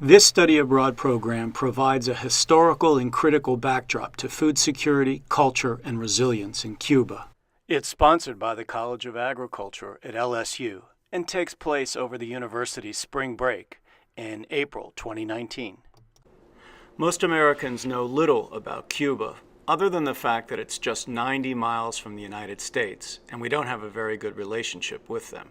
This study abroad program provides a historical and critical backdrop to food security, culture, and resilience in Cuba. It's sponsored by the College of Agriculture at LSU and takes place over the university's spring break in April 2019. Most Americans know little about Cuba, other than the fact that it's just 90 miles from the United States, and we don't have a very good relationship with them.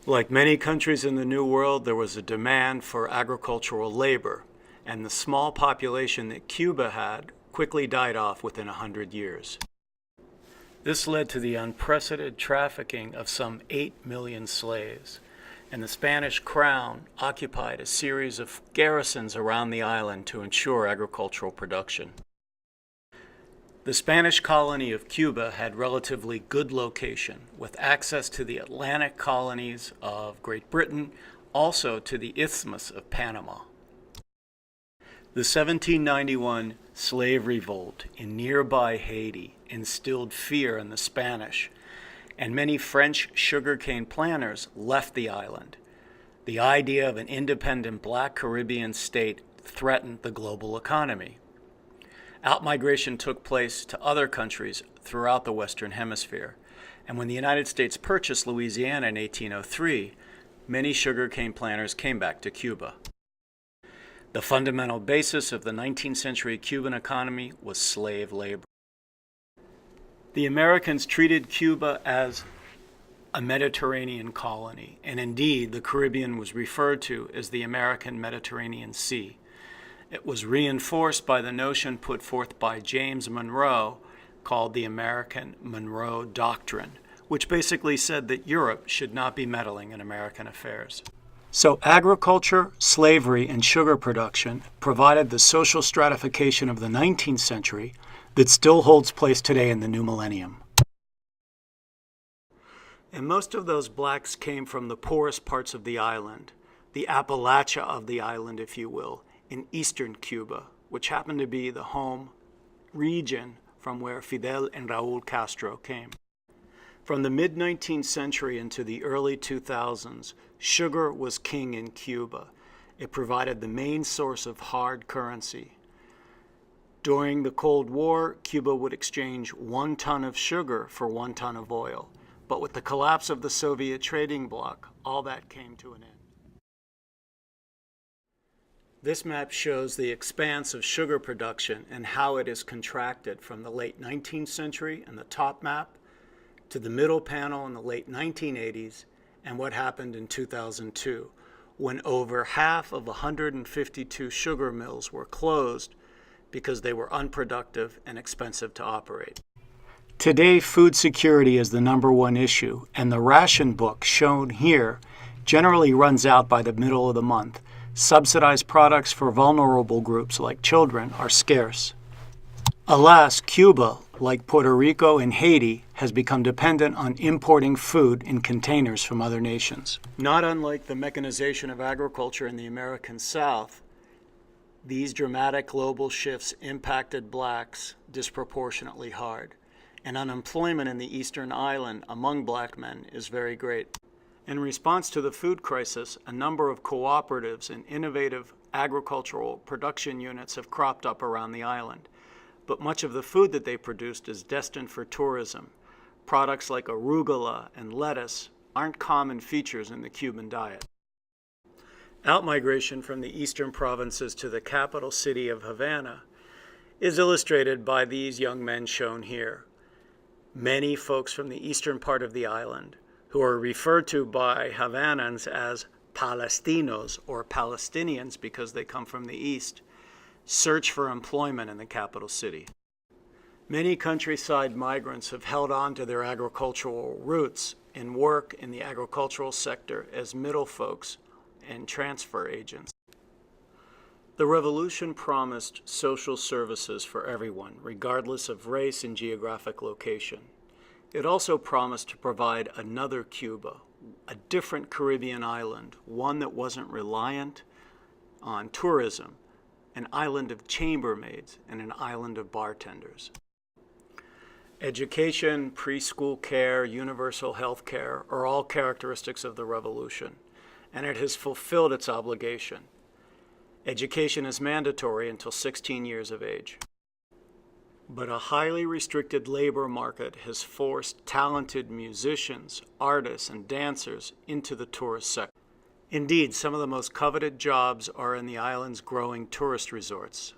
Like many countries in the New World, there was a demand for agricultural labor, and the small population that Cuba had quickly died off within 100 years. This led to the unprecedented trafficking of some 8 million slaves, and the Spanish crown occupied a series of garrisons around the island to ensure agricultural production. The Spanish colony of Cuba had relatively good location, with access to the Atlantic colonies of Great Britain, also to the Isthmus of Panama. The 1791 slave revolt in nearby Haiti instilled fear in the Spanish, and many French sugarcane planters left the island. The idea of an independent Black Caribbean state threatened the global economy. Outmigration took place to other countries throughout the Western Hemisphere, and when the United States purchased Louisiana in 1803, many sugarcane planters came back to Cuba. The fundamental basis of the 19th century Cuban economy was slave labor. The Americans treated Cuba as a Mediterranean colony, and indeed the Caribbean was referred to as the American Mediterranean Sea. It was reinforced by the notion put forth by James Monroe called the American Monroe Doctrine, which basically said that Europe should not be meddling in American affairs. So agriculture, slavery, and sugar production provided the social stratification of the 19th century that still holds place today in the new millennium. And most of those blacks came from the poorest parts of the island, the Appalachia of the island, if you will, in eastern Cuba, which happened to be the home region from where Fidel and Raúl Castro came. From the mid-19th century into the early 2000s, sugar was king in Cuba. It provided the main source of hard currency. During the Cold War, Cuba would exchange 1 ton of sugar for 1 ton of oil. But with the collapse of the Soviet trading bloc, all that came to an end. This map shows the expanse of sugar production and how it is contracted from the late 19th century in the top map to the middle panel in the late 1980s and what happened in 2002, when over half of 152 sugar mills were closed because they were unproductive and expensive to operate. Today, food security is the #1 issue, and the ration book shown here generally runs out by the middle of the month. Subsidized products for vulnerable groups like children are scarce. Alas, Cuba, like Puerto Rico and Haiti, has become dependent on importing food in containers from other nations. Not unlike the mechanization of agriculture in the American South, these dramatic global shifts impacted blacks disproportionately hard, and unemployment in the Eastern Island among black men is very great. In response to the food crisis, a number of cooperatives and innovative agricultural production units have cropped up around the island. But much of the food that they produced is destined for tourism. Products like arugula and lettuce aren't common features in the Cuban diet. Outmigration from the eastern provinces to the capital city of Havana is illustrated by these young men shown here. Many folks from the eastern part of the island, who are referred to by Havanans as Palestinos or Palestinians because they come from the east, search for employment in the capital city. Many countryside migrants have held on to their agricultural roots and work in the agricultural sector as middle folks and transfer agents. The revolution promised social services for everyone, regardless of race and geographic location. It also promised to provide another Cuba, a different Caribbean island, one that wasn't reliant on tourism, an island of chambermaids, and an island of bartenders. Education, preschool care, universal health care are all characteristics of the revolution, and it has fulfilled its obligation. Education is mandatory until 16 years of age. But a highly restricted labor market has forced talented musicians, artists, and dancers into the tourist sector. Indeed, some of the most coveted jobs are in the island's growing tourist resorts.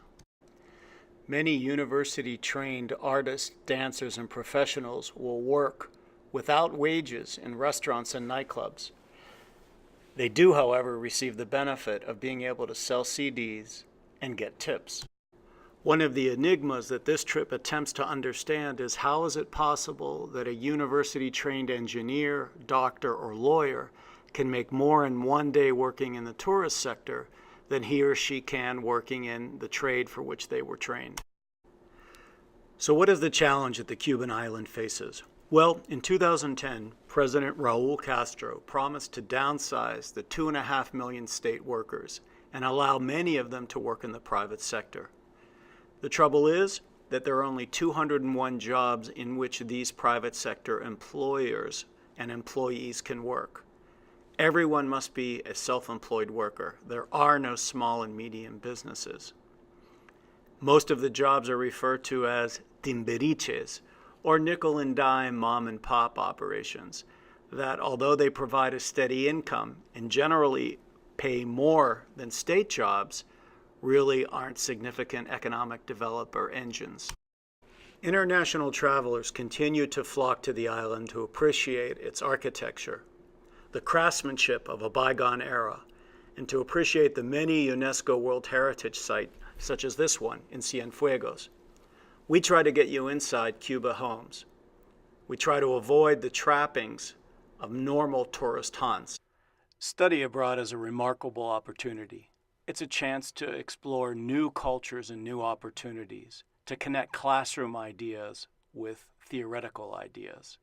Many university-trained artists, dancers, and professionals will work without wages in restaurants and nightclubs. They do, however, receive the benefit of being able to sell CDs and get tips. One of the enigmas that this trip attempts to understand is how is it possible that a university-trained engineer, doctor, or lawyer can make more in one day working in the tourist sector than he or she can working in the trade for which they were trained. So what is the challenge that the Cuban island faces? Well, in 2010, President Raul Castro promised to downsize the 2.5 million state workers and allow many of them to work in the private sector. The trouble is that there are only 201 jobs in which these private sector employers and employees can work. Everyone must be a self-employed worker. There are no small and medium businesses. Most of the jobs are referred to as timberiches, or nickel and dime mom and pop operations, that although they provide a steady income and generally pay more than state jobs, really aren't significant economic developer engines. International travelers continue to flock to the island to appreciate its architecture, the craftsmanship of a bygone era, and to appreciate the many UNESCO World Heritage sites, such as this one in Cienfuegos. We try to get you inside Cuba homes. We try to avoid the trappings of normal tourist haunts. Study abroad is a remarkable opportunity. It's a chance to explore new cultures and new opportunities, to connect classroom ideas with theoretical ideas.